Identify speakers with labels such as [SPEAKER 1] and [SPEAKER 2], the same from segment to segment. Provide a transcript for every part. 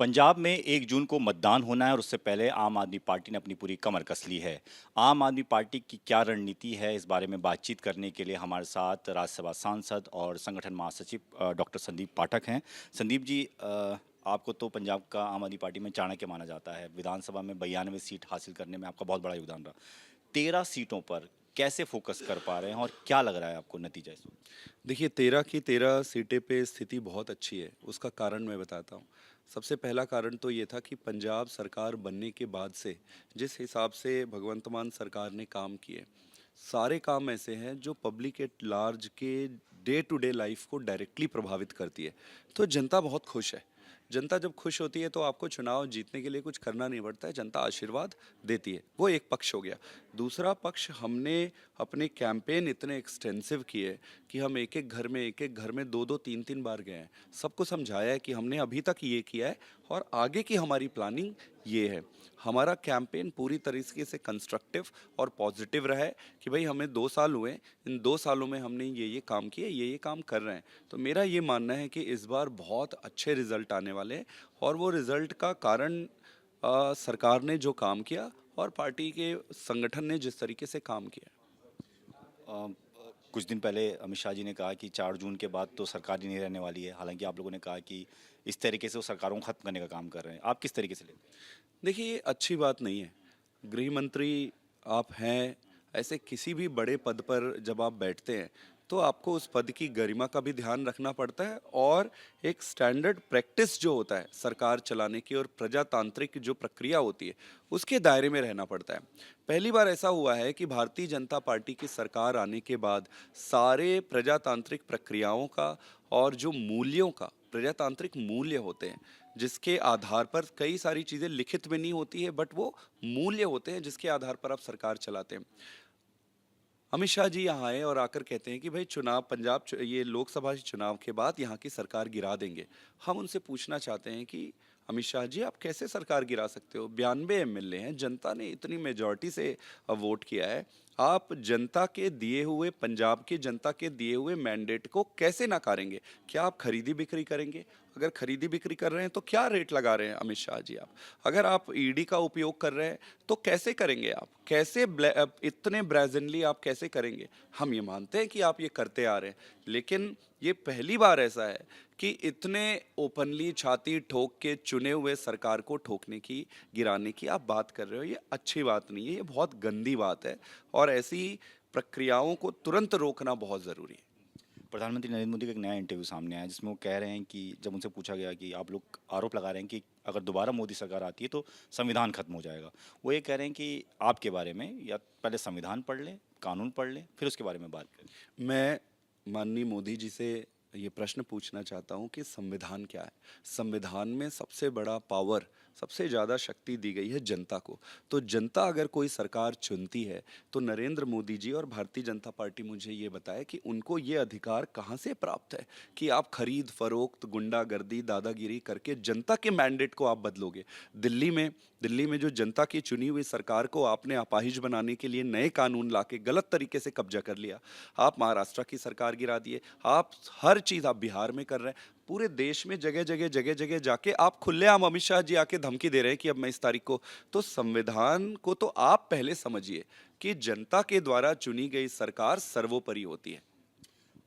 [SPEAKER 1] पंजाब में 1 जून को मतदान होना है और उससे पहले आम आदमी पार्टी ने अपनी पूरी कमर कस ली है। आम आदमी पार्टी की क्या रणनीति है, इस बारे में बातचीत करने के लिए हमारे साथ राज्यसभा सांसद और संगठन महासचिव डॉक्टर संदीप पाठक हैं। संदीप जी, आपको तो पंजाब का आम आदमी पार्टी में चाणक्य माना जाता है। विधानसभा में 92 सीट हासिल करने में आपका बहुत बड़ा योगदान रहा। 13 सीटों पर कैसे फोकस कर पा रहे हैं और क्या लग रहा है आपको नतीजा इसमें?
[SPEAKER 2] देखिए 13 की 13 सीटें पे स्थिति बहुत अच्छी है। उसका कारण मैं बताता हूँ। सबसे पहला कारण तो ये था कि पंजाब सरकार बनने के बाद से जिस हिसाब से भगवंत मान सरकार ने काम किए, सारे काम ऐसे हैं जो पब्लिक एट लार्ज के डे टू डे लाइफ को डायरेक्टली प्रभावित करती है। तो जनता बहुत खुश है। जनता जब खुश होती है तो आपको चुनाव जीतने के लिए कुछ करना नहीं पड़ता है, जनता आशीर्वाद देती है। वो एक पक्ष हो गया। दूसरा पक्ष, हमने अपने कैंपेन इतने एक्सटेंसिव किए कि हम एक एक घर में दो दो तीन तीन बार गए हैं। सबको समझाया है कि हमने अभी तक ये किया है और आगे की हमारी प्लानिंग ये है। हमारा कैंपेन पूरी तरीके से कंस्ट्रक्टिव और पॉजिटिव रहा है कि भाई हमें 2 साल हुए, इन 2 सालों में हमने ये काम किए, ये काम कर रहे हैं। तो मेरा ये मानना है कि इस बार बहुत अच्छे रिजल्ट आने वाले हैं और वो रिजल्ट का कारण सरकार ने जो काम किया और पार्टी के संगठन ने जिस तरीके से काम किया।
[SPEAKER 1] अ, कुछ दिन पहले अमित शाह जी ने कहा कि 4 जून के बाद तो सरकार ही नहीं रहने वाली है। हालांकि आप लोगों ने कहा कि इस तरीके से वो सरकारों को खत्म करने का काम कर रहे हैं। आप किस तरीके से लेते हैं?
[SPEAKER 2] देखिए ये अच्छी बात नहीं है। गृह मंत्री आप हैं, ऐसे किसी भी बड़े पद पर जब आप बैठते हैं तो आपको उस पद की गरिमा का भी ध्यान रखना पड़ता है और एक स्टैंडर्ड प्रैक्टिस जो होता है सरकार चलाने की और प्रजातांत्रिक जो प्रक्रिया होती है उसके दायरे में रहना पड़ता है। पहली बार ऐसा हुआ है कि भारतीय जनता पार्टी की सरकार आने के बाद सारे प्रजातांत्रिक प्रक्रियाओं का और जो मूल्यों का, प्रजातांत्रिक मूल्य होते हैं जिसके आधार पर कई सारी चीज़ें लिखित में नहीं होती है, बट वो मूल्य होते हैं जिसके आधार पर आप सरकार चलाते हैं। अमित शाह जी यहाँ आए और आकर कहते हैं कि भाई चुनाव, ये लोकसभा चुनाव के बाद यहाँ की सरकार गिरा देंगे। हम उनसे पूछना चाहते हैं कि अमित शाह जी आप कैसे सरकार गिरा सकते हो? 92 एमएलए हैं, जनता ने इतनी मेजॉरिटी से वोट किया है। आप जनता के दिए हुए, पंजाब की जनता के दिए हुए मैंडेट को कैसे नकारेंगे? क्या आप खरीदी बिक्री करेंगे? अगर खरीदी बिक्री कर रहे हैं तो क्या रेट लगा रहे हैं अमित शाह जी आप? अगर आप ईडी का उपयोग कर रहे हैं तो कैसे करेंगे आप? इतने ब्रेजनली आप कैसे करेंगे? हम ये मानते हैं कि आप ये करते आ रहे हैं, लेकिन ये पहली बार ऐसा है कि इतने ओपनली छाती ठोक के चुने हुए सरकार को ठोकने की, गिराने की आप बात कर रहे हो। ये अच्छी बात नहीं है, ये बहुत गंदी बात है और ऐसी प्रक्रियाओं को तुरंत रोकना बहुत ज़रूरी है।
[SPEAKER 1] प्रधानमंत्री नरेंद्र मोदी का एक नया इंटरव्यू सामने आया है जिसमें वो कह रहे हैं कि जब उनसे पूछा गया कि आप लोग आरोप लगा रहे हैं कि अगर दोबारा मोदी सरकार आती है तो संविधान खत्म हो जाएगा। वो ये कह रहे हैं कि आपके बारे में या पहले संविधान पढ़ लें, कानून पढ़ लें, फिर उसके बारे में बात करें।
[SPEAKER 2] मैं माननीय मोदी जी से ये प्रश्न पूछना चाहता हूँ कि संविधान क्या है? संविधान में सबसे बड़ा पावर, सबसे ज़्यादा शक्ति दी गई है जनता को। तो जनता अगर कोई सरकार चुनती है तो नरेंद्र मोदी जी और भारतीय जनता पार्टी मुझे ये बताए कि उनको ये अधिकार कहाँ से प्राप्त है कि आप खरीद फरोख्त, गुंडागर्दी, दादागिरी करके जनता के मैंडेट को आप बदलोगे। दिल्ली में जो जनता की चुनी हुई सरकार को आपने अपाहिज बनाने के लिए नए कानून लाके गलत तरीके से कब्जा कर लिया। आप महाराष्ट्र की सरकार गिरा दिए। आप हर चीज़ आप बिहार में कर रहे हैं। पूरे देश में जगह जगह जाके आप खुलेआम अमित शाह जी आके धमकी दे रहे हैं कि अब मैं इस तारीख को। तो संविधान को तो आप पहले समझिए कि जनता के द्वारा चुनी गई सरकार सर्वोपरि होती है।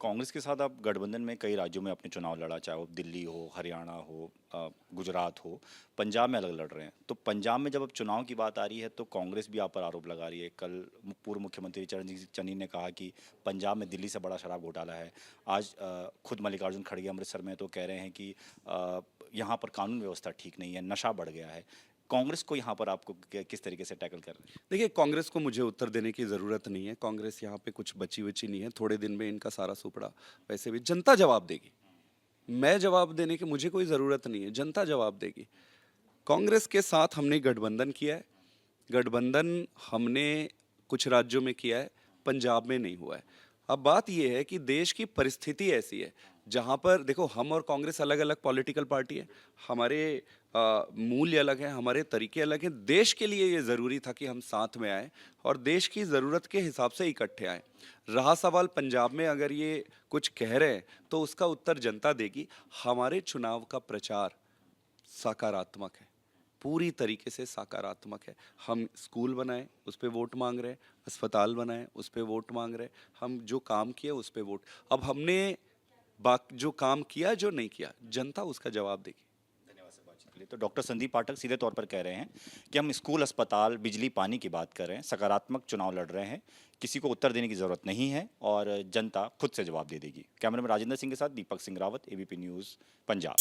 [SPEAKER 1] कांग्रेस के साथ आप गठबंधन में कई राज्यों में अपने चुनाव लड़ा, चाहे वो दिल्ली हो, हरियाणा हो, गुजरात हो, पंजाब में अलग लड़ रहे हैं। तो पंजाब में जब अब चुनाव की बात आ रही है तो कांग्रेस भी आप पर आरोप लगा रही है। कल पूर्व मुख्यमंत्री चरणजीत सिंह चन्नी ने कहा कि पंजाब में दिल्ली से बड़ा शराब घोटाला है। आज खुद मल्लिकार्जुन खड़गे अमृतसर में तो कह रहे हैं कि यहाँ पर कानून व्यवस्था ठीक नहीं है, नशा बढ़ गया है। कांग्रेस को यहाँ पर आपको किस तरीके से टैकल कर रहे हैं?
[SPEAKER 2] देखिए कांग्रेस को मुझे उत्तर देने की ज़रूरत नहीं है। कांग्रेस यहाँ पे कुछ बची वची नहीं है। थोड़े दिन में इनका सारा सुपड़ा वैसे भी जनता जवाब देगी। मैं जवाब देने की मुझे कोई ज़रूरत नहीं है, जनता जवाब देगी। कांग्रेस के साथ हमने गठबंधन किया है। गठबंधन हमने कुछ राज्यों में किया है, पंजाब में नहीं हुआ है। अब बात यह है कि देश की परिस्थिति ऐसी है जहाँ पर देखो, हम और कांग्रेस अलग अलग पॉलिटिकल पार्टी है। हमारे मूल्य अलग हैं, हमारे तरीके अलग हैं। देश के लिए ये ज़रूरी था कि हम साथ में आए और देश की ज़रूरत के हिसाब से इकट्ठे आए। रहा सवाल पंजाब में, अगर ये कुछ कह रहे हैं तो उसका उत्तर जनता देगी। हमारे चुनाव का प्रचार सकारात्मक है, पूरी तरीके से सकारात्मक है। हम स्कूल बनाए उस पे वोट मांग रहे हैं, अस्पताल बनाए उस पे वोट मांग रहे हैं, हम जो काम किया उस पे वोट। अब हमने जो काम किया जो नहीं किया, जनता उसका जवाब देगी।
[SPEAKER 1] धन्यवाद सर बातचीत के लिए। तो डॉक्टर संदीप पाठक सीधे तौर पर कह रहे हैं कि हम स्कूल, अस्पताल, बिजली, पानी की बात कर रहे हैं, सकारात्मक चुनाव लड़ रहे हैं, किसी को उत्तर देने की जरूरत नहीं है और जनता खुद से जवाब दे देगी। कैमरा में राजेंद्र सिंह के साथ दीपक सिंह रावत, एबीपी न्यूज़, पंजाब।